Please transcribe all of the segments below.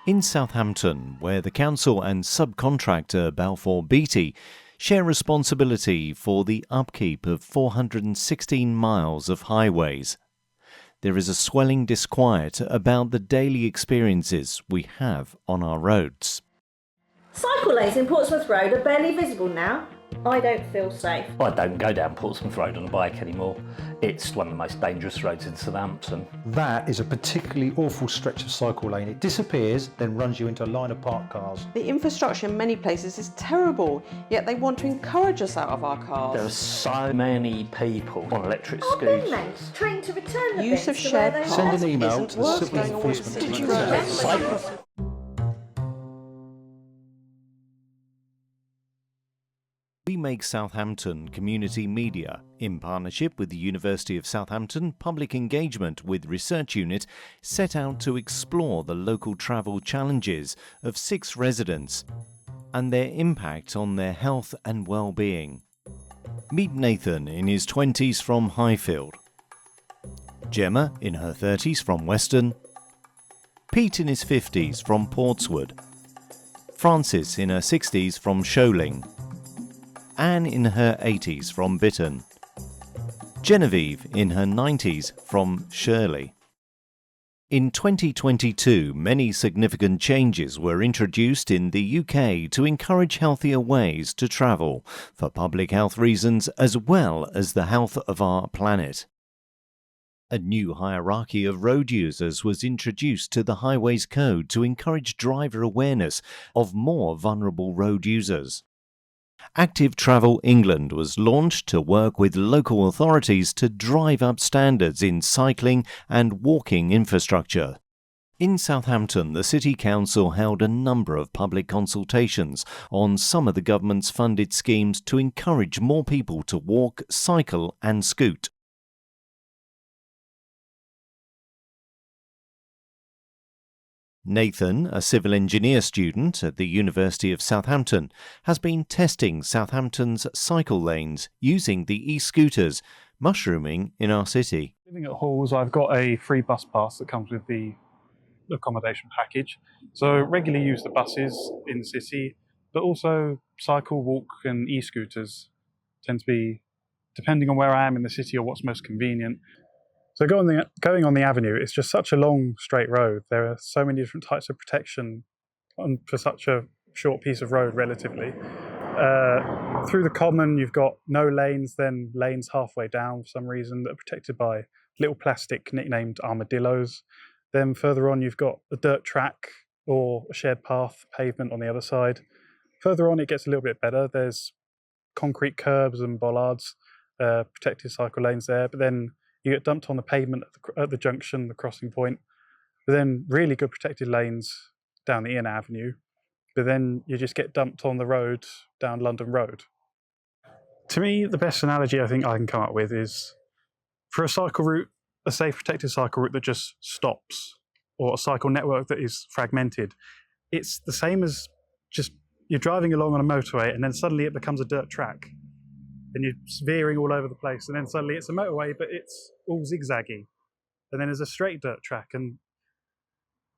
In Southampton, where the council and subcontractor Balfour Beatty share responsibility for the upkeep of 416 miles of highways, there is a swelling disquiet about the daily experiences we have on our roads. Cycle lanes in Portsmouth Road are barely visible now. I don't feel safe. I don't go down Portsmouth Road on a bike anymore. It's one of the most dangerous roads in Southampton. That is a particularly awful stretch of cycle lane. It disappears, then runs you into a line of parked cars. The infrastructure in many places is terrible, yet they want to encourage us out of our cars. There are so many people on electric scooters. Pavements trained to return the Use bits of to shared where they cars Send an email isn't to the worth Civil going all Enforcement city Team. roads. We Make Southampton Community Media, in partnership with the University of Southampton Public Engagement with Research Unit, set out to explore the local travel challenges of 6 residents and their impact on their health and well-being. Meet Nathan in his 20s from Highfield, Gemma in her 30s from Weston, Pete in his 50s from Portswood, Frances in her 60s from Sholing, Anne in her 80s from Bitton, Genevieve in her 90s from Shirley. In 2022, many significant changes were introduced in the UK to encourage healthier ways to travel, for public health reasons as well as the health of our planet. A new hierarchy of road users was introduced to the Highways Code to encourage driver awareness of more vulnerable road users. Active Travel England was launched to work with local authorities to drive up standards in cycling and walking infrastructure. In Southampton, the City Council held a number of public consultations on some of the government's funded schemes to encourage more people to walk, cycle and scoot. Nathan, a civil engineer student at the University of Southampton, has been testing Southampton's cycle lanes using the e-scooters, mushrooming in our city. Living at Halls, I've got a free bus pass that comes with the accommodation package. So regularly use the buses in the city, but also cycle, walk and e-scooters tend to be, depending on where I am in the city or what's most convenient. So going on the avenue, it's just such a long straight road. There are so many different types of protection for such a short piece of road relatively. Through the common, you've got no lanes, then lanes halfway down for some reason that are protected by little plastic nicknamed armadillos. Then further on, you've got a dirt track or a shared path, pavement on the other side. Further on, it gets a little bit better. There's concrete curbs and bollards, protected cycle lanes there, but then you get dumped on the pavement at the junction, the crossing point, but then really good protected lanes down the inner avenue, but then you just get dumped on the road down London Road. To me, the best analogy I think I can come up with is for a cycle route, a safe protected cycle route that just stops, or a cycle network that is fragmented. It's the same as just you're driving along on a motorway and then suddenly it becomes a dirt track. And you're veering all over the place, and then suddenly it's a motorway, but it's all zigzaggy. And then there's a straight dirt track, and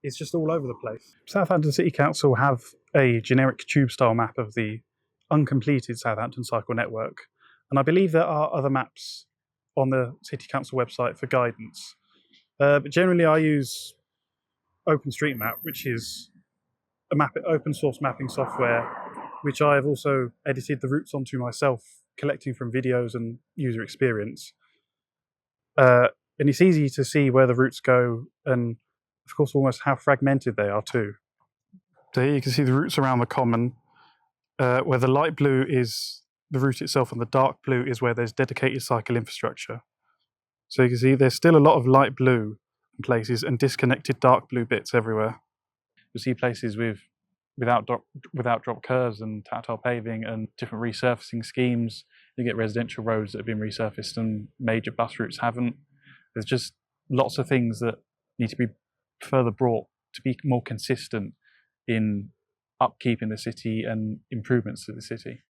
it's just all over the place. Southampton City Council have a generic tube-style map of the uncompleted Southampton cycle network, and I believe there are other maps on the City Council website for guidance. But generally I use OpenStreetMap, which is a open source mapping software, which I have also edited the routes onto myself, collecting from videos and user experience. And it's easy to see where the routes go and, of course, almost how fragmented they are too. So here you can see the routes around the common, where the light blue is the route itself and the dark blue is where there's dedicated cycle infrastructure. So you can see there's still a lot of light blue in places and disconnected dark blue bits everywhere. You see places without drop curves and tactile paving and different resurfacing schemes. You get residential roads that have been resurfaced and major bus routes haven't. There's just lots of things that need to be further brought to be more consistent in upkeep in the city and improvements to the city.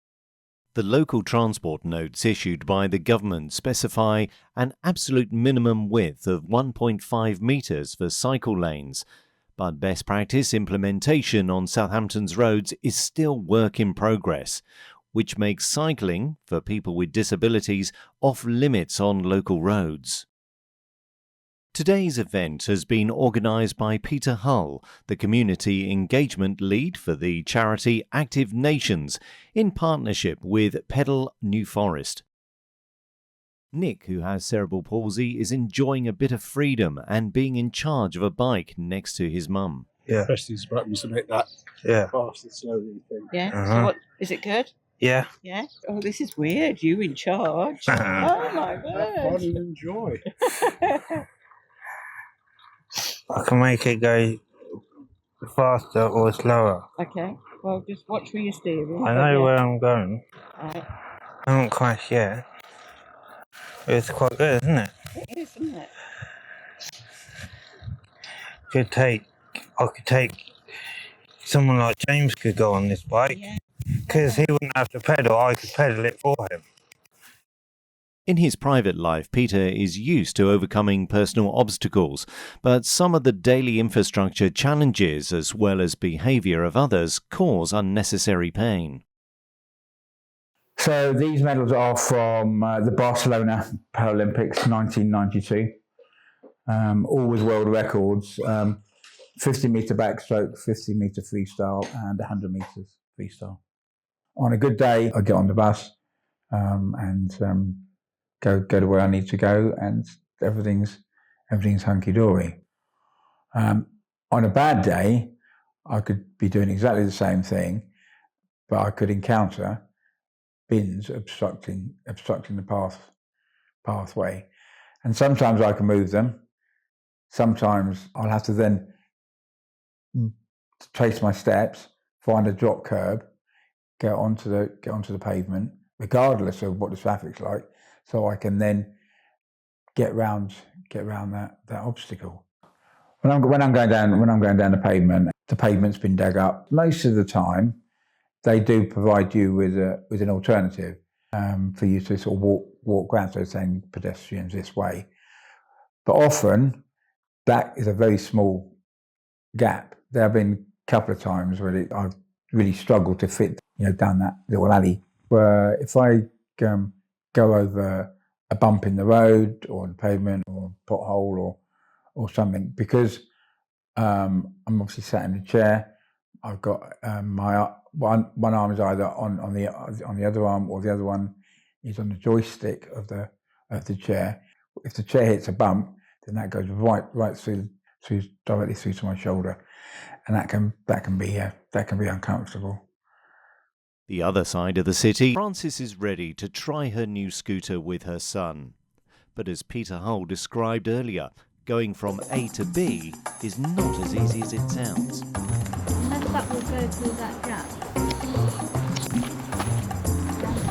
The local transport notes issued by the government specify an absolute minimum width of 1.5 metres for cycle lanes, But best practice implementation on Southampton's roads is still work in progress, which makes cycling for people with disabilities off limits on local roads. Today's event has been organised by Peter Hull, the Community Engagement Lead for the charity Active Nations, in partnership with Pedal New Forest. Nick, who has cerebral palsy, is enjoying a bit of freedom and being in charge of a bike next to his mum. Yeah. Press these buttons to make that fast and slowly thing. Yeah. Uh-huh. So what is it good? Yeah. Yeah. Oh, this is weird. You in charge? Oh my Have fun word! and enjoy. I can make it go faster or slower. Okay. Well, just watch where you're steering. I know where I'm going. Right. I haven't crashed yet. It's quite good, isn't it? It is, isn't it? I could take someone like James could go on this bike Yeah. because he wouldn't have to pedal. I could pedal it for him. In his private life, Peter is used to overcoming personal obstacles, but some of the daily infrastructure challenges as well as behaviour of others cause unnecessary pain. So these medals are from the Barcelona Paralympics 1992. Always world records, 50-metre backstroke, 50-metre freestyle and 100 metres freestyle. On a good day, I get on the bus and go to where I need to go, and everything's hunky-dory. On a bad day, I could be doing exactly the same thing, but I could encounter bins obstructing the pathway, and sometimes I can move them. Sometimes I'll have to then trace my steps, find a drop curb, get onto the pavement, regardless of what the traffic's like, so I can then get round that obstacle. When I'm going down the pavement, the pavement's been dug up. Most of the time, they do provide you with an alternative for you to sort of walk around, so saying pedestrians this way. But often, that is a very small gap. There have been a couple of times where I've really struggled to fit, down that little alley. Where if I go over a bump in the road or the pavement or a pothole or something, because I'm obviously sat in a chair, I've got my one arm is either on the other arm, or the other one is on the joystick of the chair. If the chair hits a bump, then that goes right through directly through to my shoulder, and that can be uncomfortable. The other side of the city, Frances is ready to try her new scooter with her son. But as Peter Hull described earlier, going from A to B is not as easy as it sounds. Unless that will go through that gap.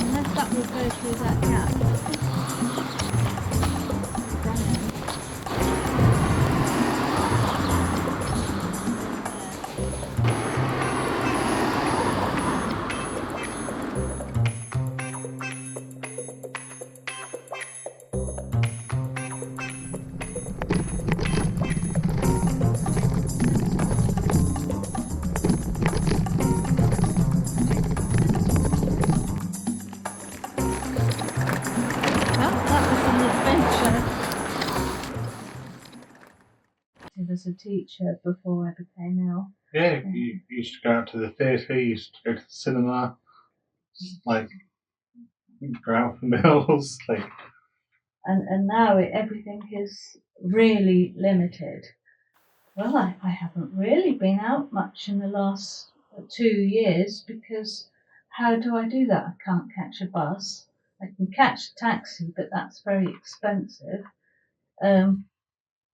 Unless that will go through that gap. As a teacher before I became ill. Yeah, you used to go out to the theatre, you used to go to the cinema, like go out for meals, like. And now everything is really limited. Well, I haven't really been out much in the last 2 years, because how do I do that? I can't catch a bus. I can catch a taxi, but that's very expensive.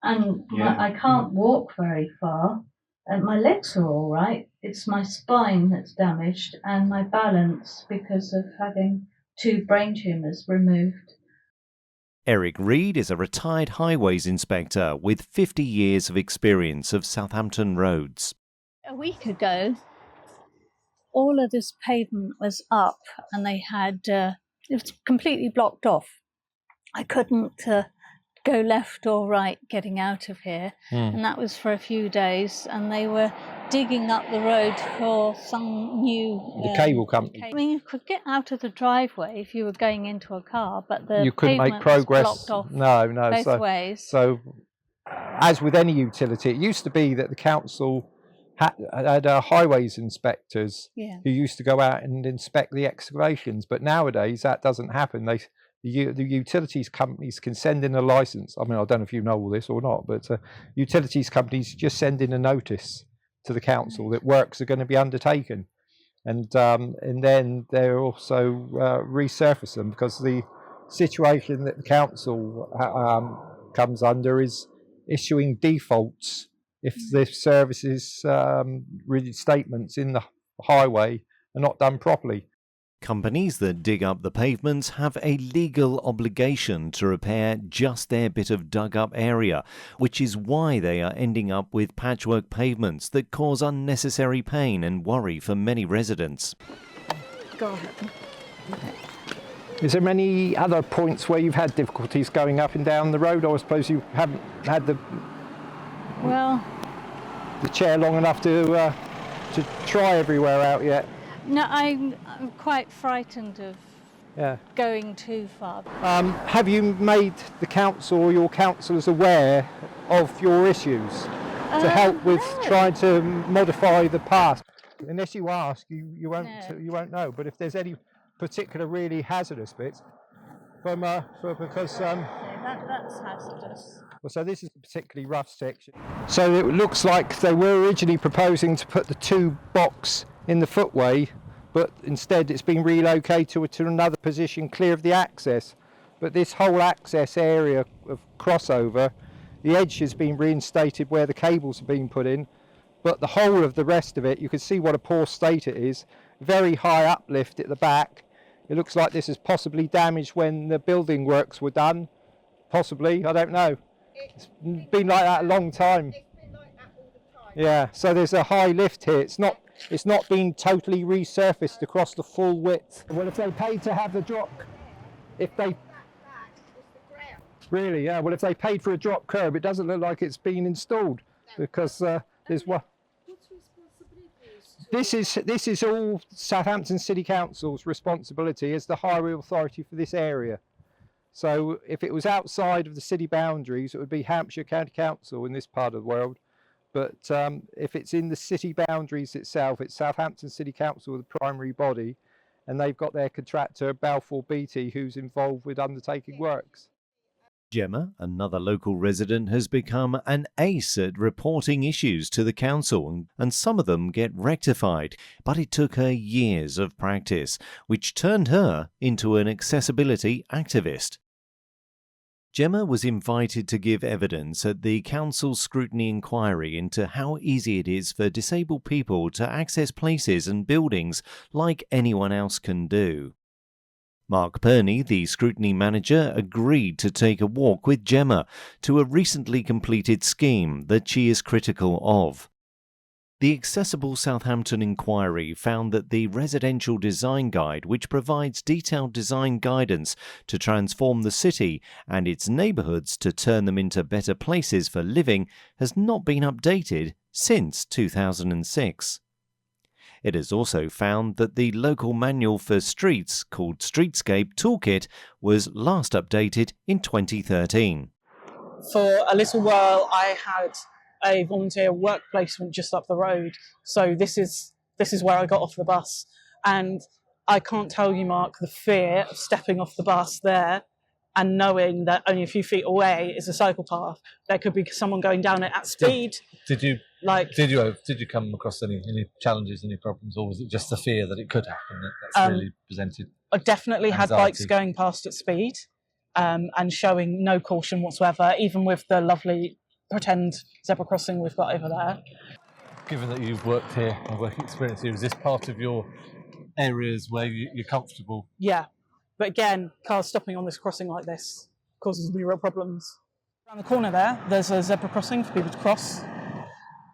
I can't walk very far. And my legs are all right. It's my spine that's damaged and my balance because of having 2 brain tumours removed. Eric Reed is a retired highways inspector with 50 years of experience of Southampton roads. A week ago, all of this pavement was up and they had, it was completely blocked off. I couldn't go left or right getting out of here. And that was for a few days, and they were digging up the road for some new The cable company. I mean, you could get out of the driveway if you were going into a car, but the You couldn't make pavement progress. was blocked off No. both ways. So, as with any utility, it used to be that the council had highways inspectors who used to go out and inspect the excavations, but nowadays that doesn't happen. The utilities companies can send in a license. I mean, I don't know if you know all this or not, but utilities companies just send in a notice to the council that works are going to be undertaken, and then they're also resurface them, because the situation that the council comes under is issuing defaults if the services statements in the highway are not done properly. Companies that dig up the pavements have a legal obligation to repair just their bit of dug-up area, which is why they are ending up with patchwork pavements that cause unnecessary pain and worry for many residents. Go ahead. Is there many other points where you've had difficulties going up and down the road, or I suppose you haven't had the chair long enough to try everywhere out yet? No, I'm quite frightened of going too far. Have you made the council or your councillors aware of your issues to help with trying to modify the past? Unless you ask, you won't know. But if there's any particular really hazardous bits, because that's hazardous. well, so this is a particularly rough section. So it looks like they were originally proposing to put the 2 box in the footway, but instead it's been relocated to another position clear of the access. But this whole access area of crossover, the edge has been reinstated where the cables have been put in, but the whole of the rest of it, you can see what a poor state it is. Very high uplift at the back. It looks like this is possibly damaged when the building works were done. Possibly, I don't know. It's been like that a long time. It's been like that all the time. Yeah, so there's a high lift here. It's not been totally resurfaced across the full width. Well, if they paid to have the drop, if they really, yeah. Well, if they paid for a drop curb, it doesn't look like it's been installed, because there's one. This is all Southampton City Council's responsibility as the highway authority for this area. So if it was outside of the city boundaries, it would be Hampshire County Council in this part of the world. But if it's in the city boundaries itself, it's Southampton City Council, the primary body, and they've got their contractor, Balfour Beatty, who's involved with undertaking works. Gemma, another local resident, has become an ace at reporting issues to the council, and some of them get rectified. But it took her years of practice, which turned her into an accessibility activist. Gemma was invited to give evidence at the council's scrutiny inquiry into how easy it is for disabled people to access places and buildings like anyone else can do. Mark Perney, the scrutiny manager, agreed to take a walk with Gemma to a recently completed scheme that she is critical of. The Accessible Southampton inquiry found that the Residential Design Guide, which provides detailed design guidance to transform the city and its neighbourhoods to turn them into better places for living, has not been updated since 2006. It has also found that the local manual for streets, called Streetscape Toolkit, was last updated in 2013. For a little while, I had a volunteer work placement just up the road, so this is where I got off the bus, and I can't tell you, Mark, the fear of stepping off the bus there and knowing that only a few feet away is a cycle path. There could be someone going down it at speed. Did you come across any challenges, any problems, or was it just the fear that it could happen that's really presented? I definitely anxiety? had bikes going past at speed and showing no caution whatsoever, even with the lovely pretend zebra crossing we've got over there. Given that you've worked here and work experience here, is this part of your areas where you're comfortable? Yeah, but again, cars stopping on this crossing like this causes me real problems. Around the corner there's a zebra crossing for people to cross,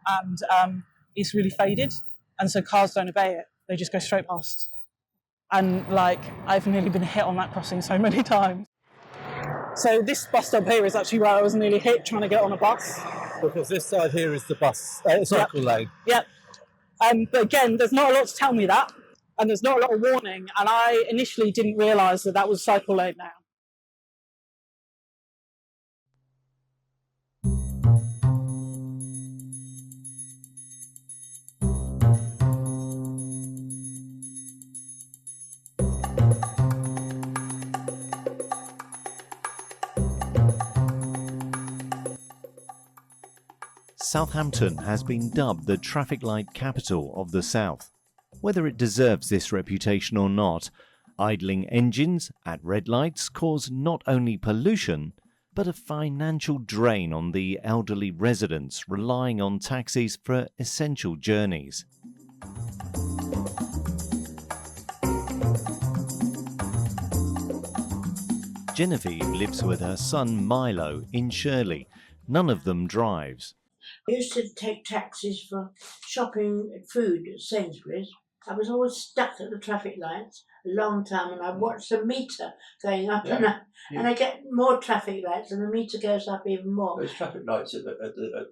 and it's really faded, and so cars don't obey it, they just go straight past. And I've nearly been hit on that crossing so many times. So this bus stop here is actually where I was nearly hit trying to get on a bus. Because this side here is the bus cycle lane. Yep. But again, there's not a lot to tell me that, and there's not a lot of warning, and I initially didn't realise that was cycle lane now. Southampton has been dubbed the traffic light capital of the South. Whether it deserves this reputation or not, idling engines at red lights cause not only pollution, but a financial drain on the elderly residents relying on taxis for essential journeys. Genevieve lives with her son Milo in Shirley. None of them drives. I used to take taxis for shopping food at Sainsbury's. I was always stuck at the traffic lights a long time, and I watched the meter going up and up, and I get more traffic lights, and the meter goes up even more. Those traffic lights at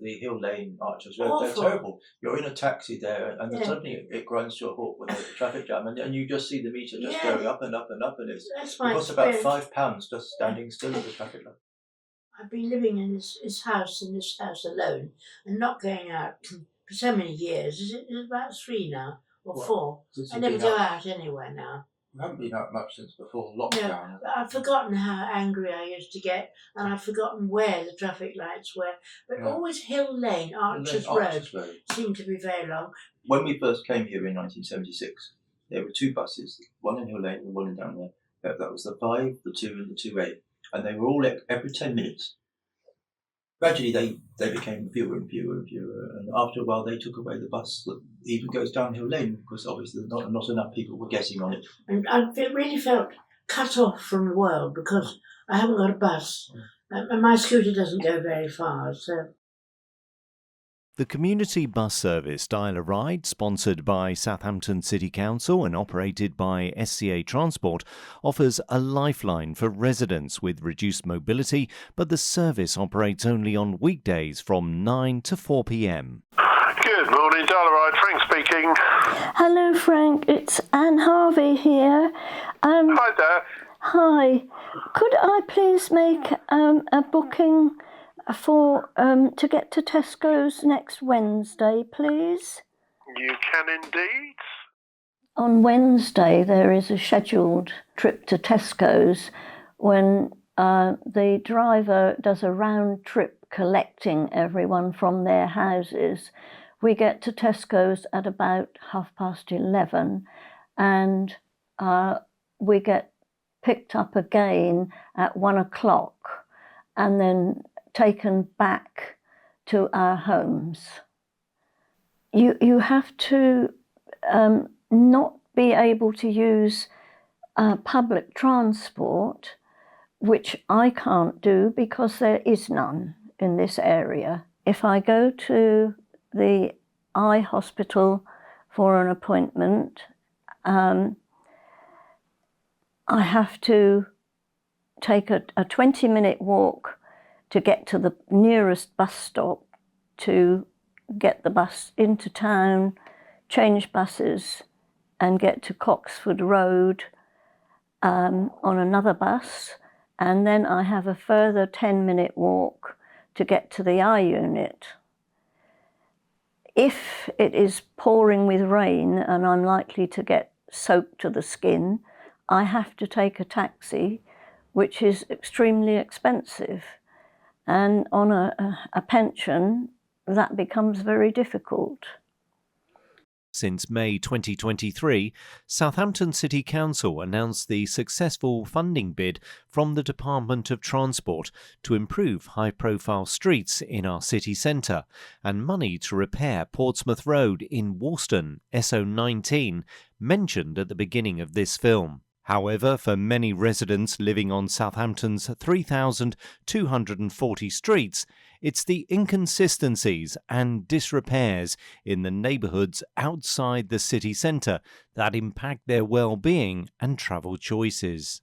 the Hill Lane arch as well, they're terrible. You're in a taxi there, and then suddenly it grinds to a halt with a traffic jam, and you just see the meter just going up and up and up, and it costs about £5 just standing still at the traffic light. I've been living in this house alone, and not going out for so many years. Is it about 3 now, or 4? I never go out anywhere now. We haven't been out much since before lockdown. No, I've forgotten how angry I used to get, and I've forgotten where the traffic lights were. But always Hill Lane, Archers Road, seemed to be very long. When we first came here in 1976, there were 2 buses, one in Hill Lane and one in down there. That was the 5, the 2 and the 2A. And they were all every 10 minutes. Gradually, they became fewer and fewer and fewer. And after a while, they took away the bus that even goes down Hill Lane, because obviously not enough people were getting on it. And I really felt cut off from the world because I haven't got a bus. And my scooter doesn't go very far, so... The community bus service Dial a Ride, sponsored by Southampton City Council and operated by SCA Transport, offers a lifeline for residents with reduced mobility, but the service operates only on weekdays from 9 to 4 p.m. Good morning, Dial a Ride. Frank speaking. Hello, Frank. It's Anne Harvey here. Hi there. Hi. Could I please make a booking for to get to Tesco's next Wednesday, please? You can indeed. On Wednesday there is a scheduled trip to Tesco's when the driver does a round trip collecting everyone from their houses. We get to Tesco's at about 11:30 and we get picked up again at 1 o'clock and then taken back to our homes. You have to not be able to use public transport, which I can't do because there is none in this area. If I go to the eye hospital for an appointment, I have to take a 20-minute walk to get to the nearest bus stop, to get the bus into town, change buses and get to Coxford Road on another bus, and then I have a further 10-minute walk to get to the eye unit. If it is pouring with rain and I'm likely to get soaked to the skin, I have to take a taxi, which is extremely expensive. And on a pension, that becomes very difficult. Since May 2023, Southampton City Council announced the successful funding bid from the Department of Transport to improve high-profile streets in our city centre and money to repair Portsmouth Road in Woolston, SO19, mentioned at the beginning of this film. However, for many residents living on Southampton's 3,240 streets, it's the inconsistencies and disrepairs in the neighbourhoods outside the city centre that impact their well-being and travel choices.